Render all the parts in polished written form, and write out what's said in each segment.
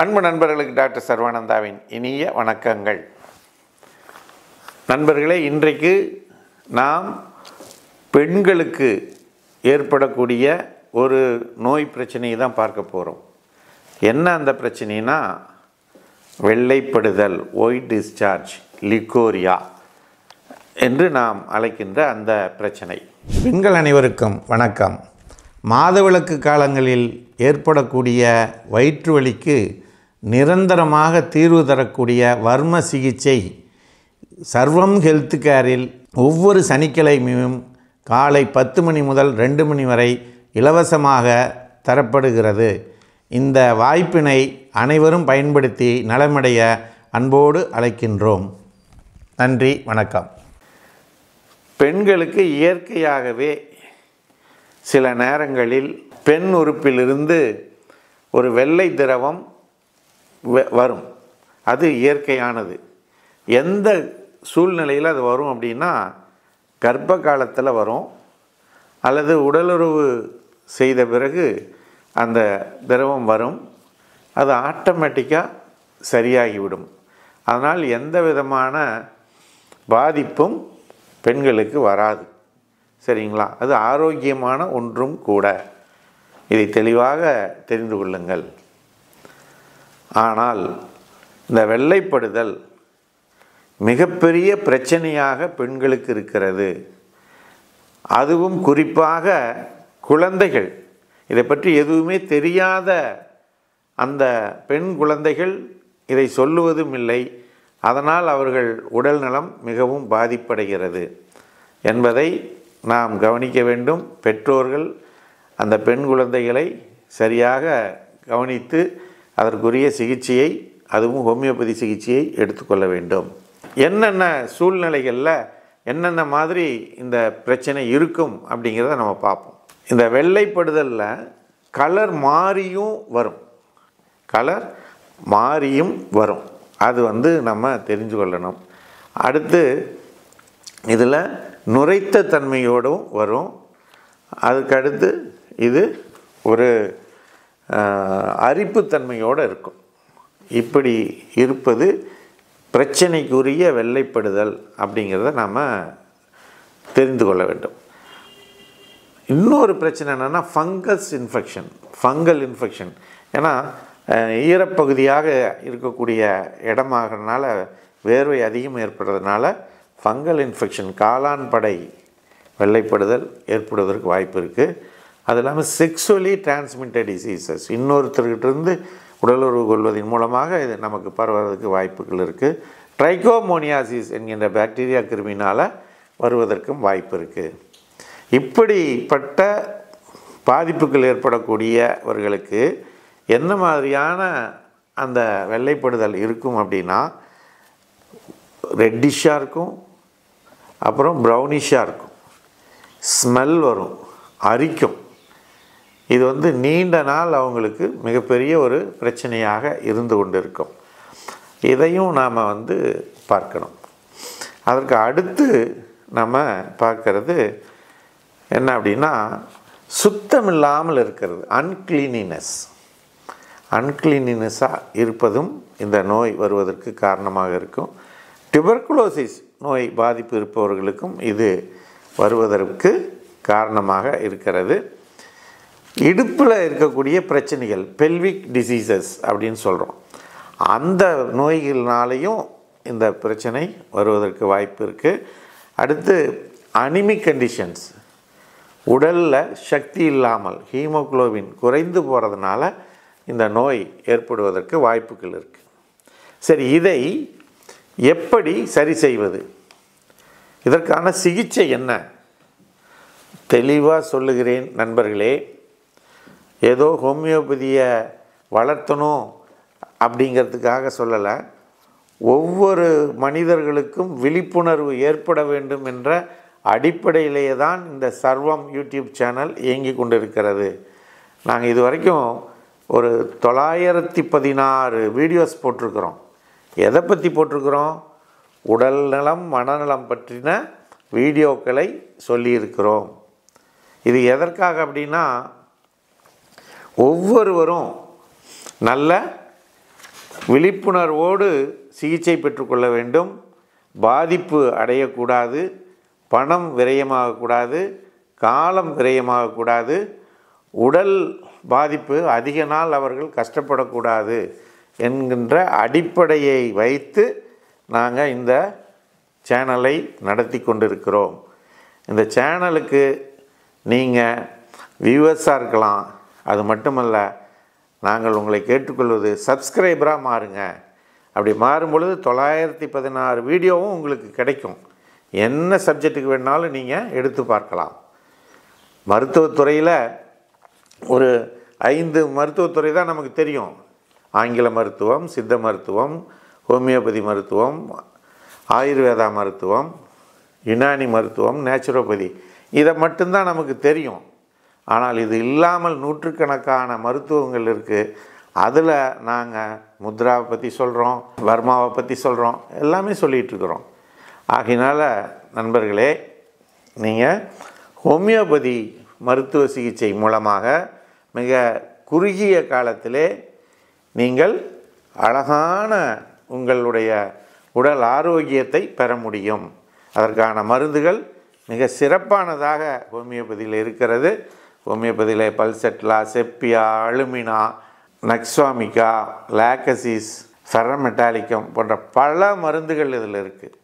அன்பு நண்பர்களுக்கு டாக்டர் சர்வானந்தாவின் இனிய வணக்கங்கள். நண்பர்களே, இன்றைக்கு நாம் பெண்களுக்கு ஏற்படக்கூடிய ஒரு நோய் பிரச்சனையை தான் பார்க்க போகிறோம். என்ன அந்த பிரச்சனைனா, வெள்ளைப்படுதல், ஒயிட் டிஸ்சார்ஜ், லிகோரியா என்று நாம் அழைக்கின்ற அந்த பிரச்சனை. பெண்கள் அனைவருக்கும் வணக்கம். மாதவிலக்கு காலங்களில் ஏற்படக்கூடிய வயிற்று வலிக்கு நிரந்தரமாக தீர்வு தரக்கூடிய வர்ம சிகிச்சை சர்வம் ஹெல்த் கேரில் ஒவ்வொரு சனிக்கிழமையும் காலை 10 மணி முதல் 2 மணி வரை இலவசமாக தரப்படுகிறது. இந்த வாய்ப்பினை அனைவரும் பயன்படுத்தி நலமடைய அன்போடு அழைக்கின்றோம். நன்றி, வணக்கம். பெண்களுக்கு இயற்கையாகவே சில நேரங்களில் பெண் உறுப்பிலிருந்து ஒரு வெள்ளை திரவம் வரும். அது இயற்கையானது. எந்த சூழ்நிலையில் அது வரும் அப்படின்னா, கர்ப்ப காலத்தில் வரும், அல்லது உடலுறவு செய்த பிறகு அந்த திரவம் வரும். அது ஆட்டோமேட்டிக்காக சரியாகிவிடும். அதனால் எந்த விதமான பாதிப்பும் பெண்களுக்கு வராது. சரிங்களா? அது ஆரோக்கியமான ஒன்றும் கூட. இதை தெளிவாக தெரிந்து கொள்ளுங்கள். ஆனால் இந்த வெள்ளைப்படுதல் மிகப்பெரிய பிரச்சனையாக பெண்களுக்கு இருக்கிறது. அதுவும் குறிப்பாக குழந்தைகள், இதை பற்றி எதுவுமே தெரியாத அந்த பெண் குழந்தைகள் இதை சொல்லுவதும் இல்லை. அதனால் அவர்கள் உடல் நலம் மிகவும் பாதிப்படைகிறது என்பதை நாம் கவனிக்க வேண்டும். பெற்றோர்கள் அந்த பெண் குழந்தைகளை சரியாக கவனித்து அதற்குரிய சிகிச்சையை, அதுவும் ஹோமியோபதி சிகிச்சையை எடுத்துக்கொள்ள வேண்டும். என்னென்ன சூழ்நிலைகளில் என்னென்ன மாதிரி இந்த பிரச்சனை இருக்கும் அப்படிங்கிறத நம்ம பார்ப்போம். இந்த வெள்ளைப்படுதலில் கலர் மாறியும் வரும். அது நம்ம தெரிஞ்சு கொள்ளணும். அடுத்து இதில் நுரைத்த தன்மையோடும் வரும். அதுக்கடுத்து இது ஒரு அரிப்புத்தன்மையோடு இருக்கும். இப்படி இருப்பது பிரச்சனைக்குரிய வெள்ளைப்படுதல் அப்படிங்கிறத நாம் தெரிந்து கொள்ள வேண்டும். இன்னொரு பிரச்சனை என்னென்னா ஃபங்கல் இன்ஃபெக்ஷன். ஏன்னா ஈரப்பகுதியாக இருக்கக்கூடிய இடமாகறதுனால வேர்வை அதிகம் ஏற்படுறதுனால ஃபங்கல் இன்ஃபெக்ஷன், காளான் படை வெள்ளைப்படுதல் ஏற்படுவதற்கு வாய்ப்பு இருக்குது. அது இல்லாமல் செக்ஸுவலி டிரான்ஸ்மிட்டட் டிசீசஸ், இன்னொருத்தர்கிட்டருந்து உடலுறவு கொள்வதன் மூலமாக இது நமக்கு பரவுவதற்கு வாய்ப்புகள் இருக்குது. ட்ரைகோமோனியாசிஸ் என்கின்ற பாக்டீரியா கிருமினால் வருவதற்கும் வாய்ப்பு இருக்குது. இப்படிப்பட்ட பாதிப்புகள் ஏற்படக்கூடியவர்களுக்கு என்ன மாதிரியான அந்த வெள்ளைப்படுதல் இருக்கும் அப்படின்னா, ரெட்டிஷாக இருக்கும், அப்புறம் ப்ரௌனிஷாக இருக்கும், ஸ்மெல் வரும், அரிக்கும். இது நீண்ட நாள் அவங்களுக்கு மிகப்பெரிய ஒரு பிரச்சனையாக இருந்து கொண்டு இருக்கும். இதையும் நாம் பார்க்கணும். அதற்கு அடுத்து நம்ம பார்க்கறது என்ன அப்படின்னா, சுத்தமில்லாமல் இருக்கிறது, அன்கிளீனினஸாக இருப்பதும் இந்த நோய் வருவதற்கு காரணமாக இருக்கும். டியூபர்குலோசிஸ் நோய் பாதிப்பு இருப்பவர்களுக்கும் இது வருவதற்கு காரணமாக இருக்கிறது. இடுப்பில் இருக்கக்கூடிய பிரச்சனைகள், பெல்விக் டிசீசஸ் அப்படின்னு சொல்கிறோம், அந்த நோய்கள்னாலேயும் இந்த பிரச்சனை வருவதற்கு வாய்ப்பு இருக்குது. அடுத்து அனிமிக் கண்டிஷன்ஸ், உடலில் சக்தி இல்லாமல் ஹீமோகுளோபின் குறைந்து போகிறதுனால இந்த நோய் ஏற்படுவதற்கு வாய்ப்புகள் இருக்குது. சரி, இதை எப்படி சரி செய்வது? இதற்கான சிகிச்சை என்ன? தெளிவாக சொல்லுகிறேன் நண்பர்களே. ஏதோ ஹோமியோபதியை வளர்த்தணும் அப்படிங்கிறதுக்காக சொல்லலை. ஒவ்வொரு மனிதர்களுக்கும் விழிப்புணர்வு ஏற்பட வேண்டும் என்ற அடிப்படையிலேயே தான் இந்த சர்வம் யூடியூப் சேனல் இயங்கி கொண்டிருக்கிறது. நாங்கள் இது வரைக்கும் ஒரு 916 வீடியோஸ் போட்டிருக்கிறோம். எதை பற்றி போட்டிருக்கிறோம்? உடல் நலம், மனநலம் பற்றின வீடியோக்களை சொல்லியிருக்கிறோம். இது எதற்காக அப்படின்னா, ஒவ்வொருவரும் நல்ல விழிப்புணர்வோடு சிகிச்சை பெற்றுக்கொள்ள வேண்டும். பாதிப்பு அடையக்கூடாது, பணம் விரயமாகக்கூடாது, காலம் விரயமாகக்கூடாது, உடல் பாதிப்பு அதிக நாள் அவர்கள் கஷ்டப்படக்கூடாது என்கின்ற அடிப்படையை வைத்து நாங்கள் இந்த சேனலை நடத்தி கொண்டிருக்கிறோம். இந்த சேனலுக்கு நீங்கள் வியூவர்ஸாக இருக்கலாம். அது மட்டுமல்ல, நாங்கள் உங்களை கேட்டுக்கொள்வது சப்ஸ்கிரைபராக மாறுங்க. அப்படி மாறும் பொழுது 916 வீடியோவும் உங்களுக்கு கிடைக்கும். என்ன சப்ஜெக்ட்டுக்கு வேணாலும் நீங்கள் எடுத்து பார்க்கலாம். மருத்துவத்துறையில் ஒரு 5 மருத்துவத்துறை தான் நமக்கு தெரியும். ஆங்கில மருத்துவம், சித்த மருத்துவம், ஹோமியோபதி மருத்துவம், ஆயுர்வேதா மருத்துவம், யுனானி மருத்துவம், நேச்சுரோபதி. இதை மட்டும்தான் நமக்கு தெரியும். ஆனால் இது இல்லாமல் நூற்றுக்கணக்கான மருத்துவங்கள் இருக்குது. அதில் நாங்கள் முத்ராவை பற்றி சொல்கிறோம், வர்மாவை பற்றி சொல்கிறோம், எல்லாமே சொல்லிகிட்ருக்குறோம். ஆகையினால நண்பர்களே, நீங்கள் ஹோமியோபதி மருத்துவ சிகிச்சை மூலமாக மிக குறுகிய காலத்திலே நீங்கள் அழகான உங்களுடைய உடல் ஆரோக்கியத்தை பெற முடியும். அதற்கான மருந்துகள் மிக சிறப்பானதாக ஹோமியோபதியில் இருக்கிறது. ஹோமியோபதியில் பல்செட்லா, செப்பியா, அலுமினா, நக்ஸ்வாமிகா, லாக்கசிஸ், ஃபெரமெட்டாலிக்கம் போன்ற பல மருந்துகள் இதில் இருக்குது.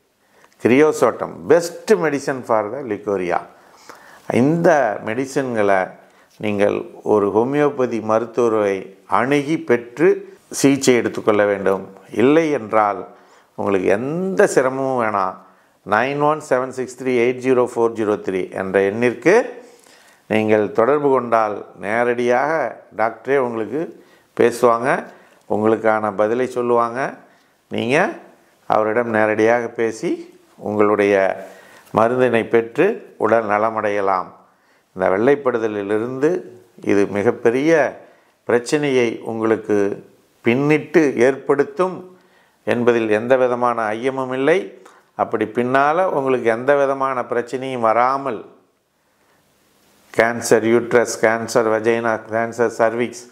கிரியோசோட்டம் பெஸ்ட் மெடிசன் ஃபார் த லிகோரியா. இந்த மெடிசன்களை நீங்கள் ஒரு ஹோமியோபதி மருத்துவரை அணுகி பெற்று சிகிச்சை எடுத்துக்கொள்ள வேண்டும். இல்லை என்றால் உங்களுக்கு எந்த சிரமமும் வேணாம். 9176380403 என்ற எண்ணிற்கு நீங்கள் தொடர்பு கொண்டால் நேரடியாக டாக்டரே உங்களுக்கு பேசுவாங்க, உங்களுக்கான பதிலை சொல்லுவாங்க. நீங்கள் அவரிடம் நேரடியாக பேசி உங்களுடைய மருந்தினை பெற்று உடல் நலமடையலாம். இந்த வெள்ளைப்படுதலிலிருந்து இது மிகப்பெரிய பிரச்சனையை உங்களுக்கு பின்னிட்டு ஏற்படுத்தும் என்பதில் எந்த விதமான ஐயமும் இல்லை. அப்படி பின்னால் உங்களுக்கு எந்த விதமான பிரச்சனையும் வராமல், cancer uterus, cancer vagina, cancer cervix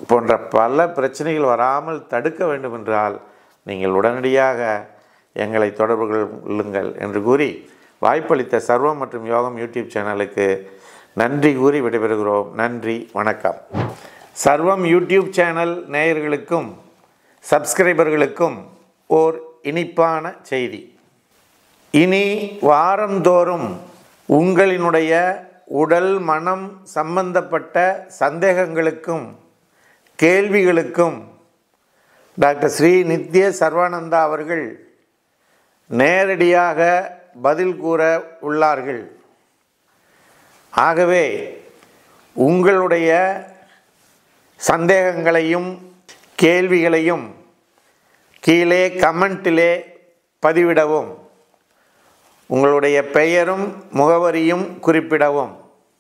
போன்ற பல பிரச்சனைகள் வராமல் தடுக்க வேண்டுமென்றால் நீங்கள் உடனடியாக எங்களை தொடர்பு கொள்ளுங்கள் என்று கூறி வாய்ப்பளித்த சர்வம் மற்றும் யோகம் யூடியூப் சேனலுக்கு நன்றி கூறி விடைபெறுகிறோம். நன்றி, வணக்கம். சர்வம் யூடியூப் சேனல் நேயர்களுக்கும் சப்ஸ்கிரைபர்களுக்கும் ஓர் இனிப்பான செய்தி. இனி வாரந்தோறும் உங்களினுடைய உடல் மனம் சம்பந்தப்பட்ட சந்தேகங்களுக்கும் கேள்விகளுக்கும் டாக்டர் ஸ்ரீ நித்ய சர்வானந்தா அவர்கள் நேரடியாக பதில் கூற உள்ளார்கள். ஆகவே உங்களுடைய சந்தேகங்களையும் கேள்விகளையும் கீழே கமெண்டிலே பதிவிடவும், உங்களுடைய பெயரும் முகவரியும் குறிப்பிடவும்.